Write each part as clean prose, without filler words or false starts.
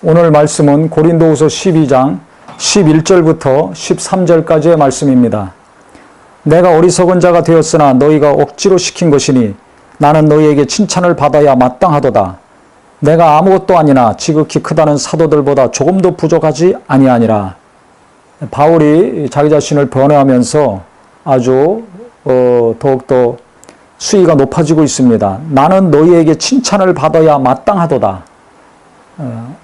오늘 말씀은 고린도후서 12장 11절부터 13절까지의 말씀입니다. 내가 어리석은 자가 되었으나 너희가 억지로 시킨 것이니 나는 너희에게 칭찬을 받아야 마땅하도다. 내가 아무것도 아니나 지극히 크다는 사도들보다 조금도 부족하지 아니하니라. 바울이 자기 자신을 변호하면서 아주 더욱더 수위가 높아지고 있습니다. 나는 너희에게 칭찬을 받아야 마땅하도다.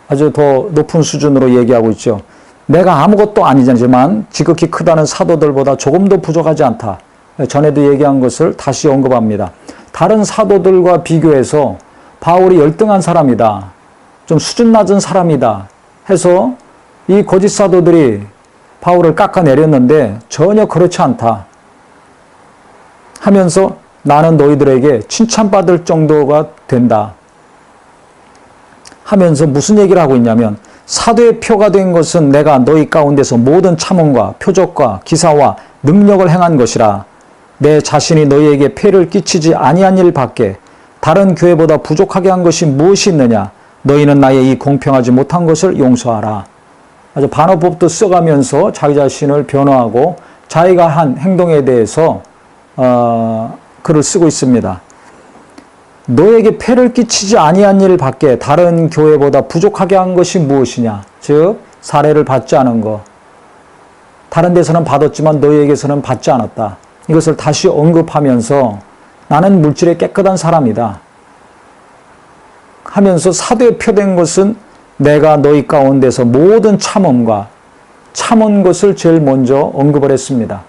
아주 더 높은 수준으로 얘기하고 있죠. 내가 아무것도 아니지만 지극히 크다는 사도들보다 조금도 부족하지 않다. 전에도 얘기한 것을 다시 언급합니다. 다른 사도들과 비교해서 바울이 열등한 사람이다. 좀 수준 낮은 사람이다. 해서 이 거짓 사도들이 바울을 깎아내렸는데 전혀 그렇지 않다. 하면서 나는 너희들에게 칭찬받을 정도가 된다. 하면서 무슨 얘기를 하고 있냐면 사도의 표가 된 것은 내가 너희 가운데서 모든 참음과 표적과 기사와 능력을 행한 것이라. 내 자신이 너희에게 폐를 끼치지 아니한 일 밖에 다른 교회보다 부족하게 한 것이 무엇이 있느냐. 너희는 나의 이 공평하지 못한 것을 용서하라. 아주 반어법도 써가면서 자기 자신을 변호하고 자기가 한 행동에 대해서 글을 쓰고 있습니다. 너에게 폐를 끼치지 아니한 일 밖에 다른 교회보다 부족하게 한 것이 무엇이냐. 즉 사례를 받지 않은 것. 다른 데서는 받았지만 너희에게서는 받지 않았다. 이것을 다시 언급하면서 나는 물질에 깨끗한 사람이다. 하면서 사도에 표된 것은 내가 너희 가운데서 모든 참음과 참은 것을 제일 먼저 언급을 했습니다.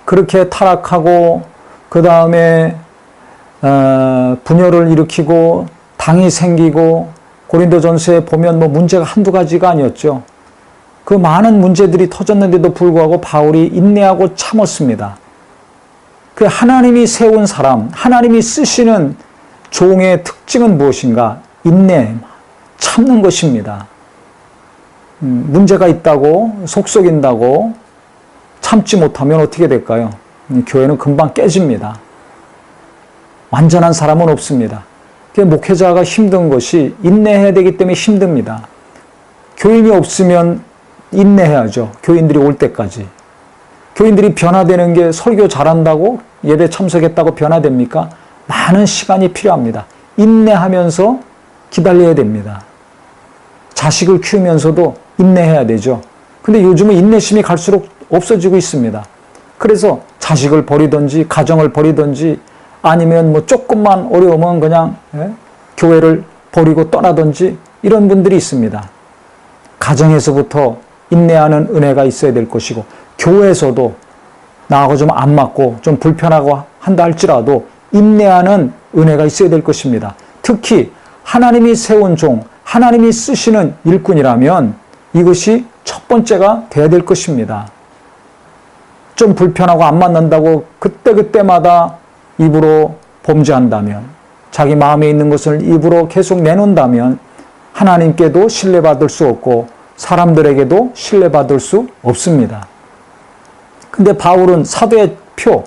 그렇게 타락하고 그 다음에 분열을 일으키고 당이 생기고 고린도전서에 보면 문제가 한두 가지가 아니었죠. 그 많은 문제들이 터졌는데도 불구하고 바울이 인내하고 참았습니다. 그 하나님이 세운 사람, 하나님이 쓰시는 종의 특징은 무엇인가? 인내, 참는 것입니다. 문제가 있다고 속썩인다고 참지 못하면 어떻게 될까요? 교회는 금방 깨집니다. 완전한 사람은 없습니다. 목회자가 힘든 것이 인내해야 되기 때문에 힘듭니다. 교인이 없으면 인내해야죠. 교인들이 올 때까지. 교인들이 변화되는 게 설교 잘한다고 예배 참석했다고 변화됩니까? 많은 시간이 필요합니다. 인내하면서 기다려야 됩니다. 자식을 키우면서도 인내해야 되죠. 근데 요즘은 인내심이 갈수록 없어지고 있습니다. 그래서 자식을 버리든지 가정을 버리든지 아니면 조금만 어려우면 그냥 교회를 버리고 떠나든지 이런 분들이 있습니다. 가정에서부터 인내하는 은혜가 있어야 될 것이고 교회에서도 나하고 좀 안 맞고 좀 불편하고 한다 할지라도 인내하는 은혜가 있어야 될 것입니다. 특히 하나님이 세운 종, 하나님이 쓰시는 일꾼이라면 이것이 첫 번째가 돼야 될 것입니다. 좀 불편하고 안 맞는다고 그때그때마다 입으로 범죄한다면, 자기 마음에 있는 것을 입으로 계속 내놓는다면 하나님께도 신뢰받을 수 없고 사람들에게도 신뢰받을 수 없습니다. 근데 바울은 사도의 표,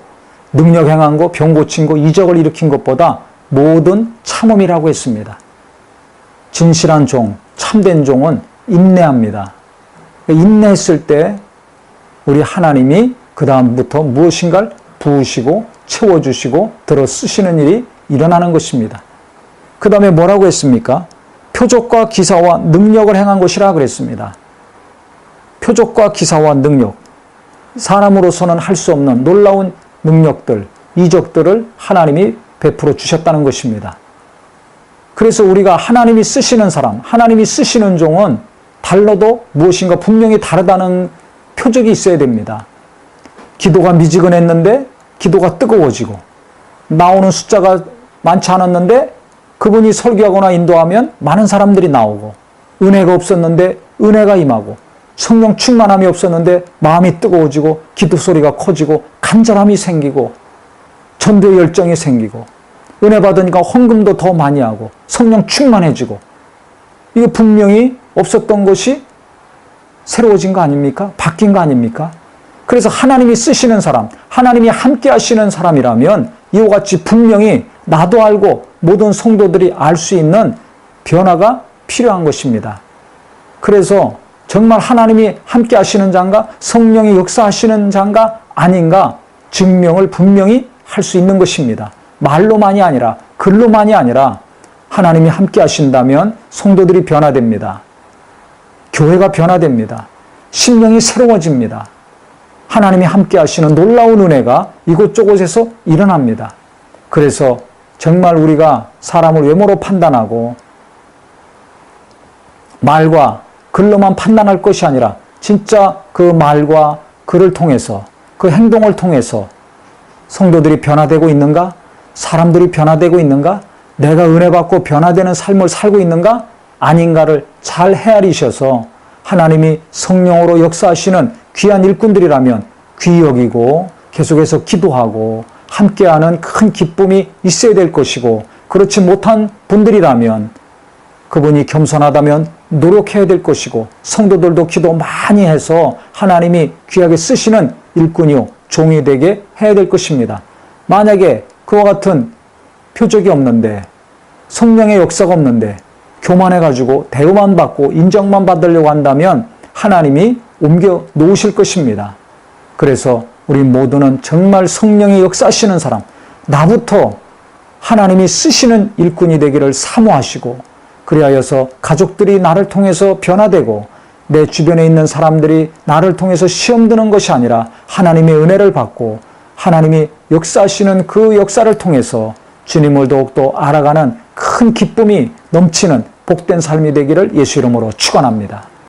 능력 행한 거, 병 고친 거, 이적을 일으킨 것보다 모든 참음이라고 했습니다. 진실한 종, 참된 종은 인내합니다. 인내했을 때 우리 하나님이 그 다음부터 무엇인가를 부으시고 채워주시고 들어 쓰시는 일이 일어나는 것입니다. 그 다음에 뭐라고 했습니까? 표적과 기사와 능력을 행한 것이라 그랬습니다. 표적과 기사와 능력. 사람으로서는 할 수 없는 놀라운 능력들, 이적들을 하나님이 베풀어 주셨다는 것입니다. 그래서 우리가 하나님이 쓰시는 사람, 하나님이 쓰시는 종은 달라도 무엇인가 분명히 다르다는 표적이 있어야 됩니다. 기도가 미지근했는데 기도가 뜨거워지고 나오는 숫자가 많지 않았는데 그분이 설교하거나 인도하면 많은 사람들이 나오고 은혜가 없었는데 은혜가 임하고 성령 충만함이 없었는데 마음이 뜨거워지고 기도 소리가 커지고 간절함이 생기고 전도의 열정이 생기고 은혜 받으니까 헌금도 더 많이 하고 성령 충만해지고 이게 분명히 없었던 것이 새로워진 거 아닙니까? 바뀐 거 아닙니까? 그래서 하나님이 쓰시는 사람, 하나님이 함께 하시는 사람이라면 이와 같이 분명히 나도 알고 모든 성도들이 알 수 있는 변화가 필요한 것입니다. 그래서 정말 하나님이 함께 하시는 자인가, 성령이 역사하시는 자인가 아닌가 증명을 분명히 할 수 있는 것입니다. 말로만이 아니라, 글로만이 아니라 하나님이 함께 하신다면 성도들이 변화됩니다. 교회가 변화됩니다. 심령이 새로워집니다. 하나님이 함께 하시는 놀라운 은혜가 이곳저곳에서 일어납니다. 그래서 정말 우리가 사람을 외모로 판단하고 말과 글로만 판단할 것이 아니라 진짜 그 말과 글을 통해서, 그 행동을 통해서 성도들이 변화되고 있는가? 사람들이 변화되고 있는가? 내가 은혜 받고 변화되는 삶을 살고 있는가? 아닌가를 잘 헤아리셔서 하나님이 성령으로 역사하시는 귀한 일꾼들이라면 귀히 여기고 계속해서 기도하고 함께하는 큰 기쁨이 있어야 될 것이고, 그렇지 못한 분들이라면 그분이 겸손하다면 노력해야 될 것이고, 성도들도 기도 많이 해서 하나님이 귀하게 쓰시는 일꾼이요 종이 되게 해야 될 것입니다. 만약에 그와 같은 표적이 없는데, 성령의 역사가 없는데 교만해가지고 대우만 받고 인정만 받으려고 한다면 하나님이 옮겨 놓으실 것입니다. 그래서 우리 모두는 정말 성령이 역사하시는 사람, 나부터 하나님이 쓰시는 일꾼이 되기를 사모하시고, 그리하여서 가족들이 나를 통해서 변화되고 내 주변에 있는 사람들이 나를 통해서 시험 드는 것이 아니라 하나님의 은혜를 받고 하나님이 역사하시는 그 역사를 통해서 주님을 더욱더 알아가는 큰 기쁨이 넘치는 복된 삶이 되기를 예수 이름으로 축원합니다.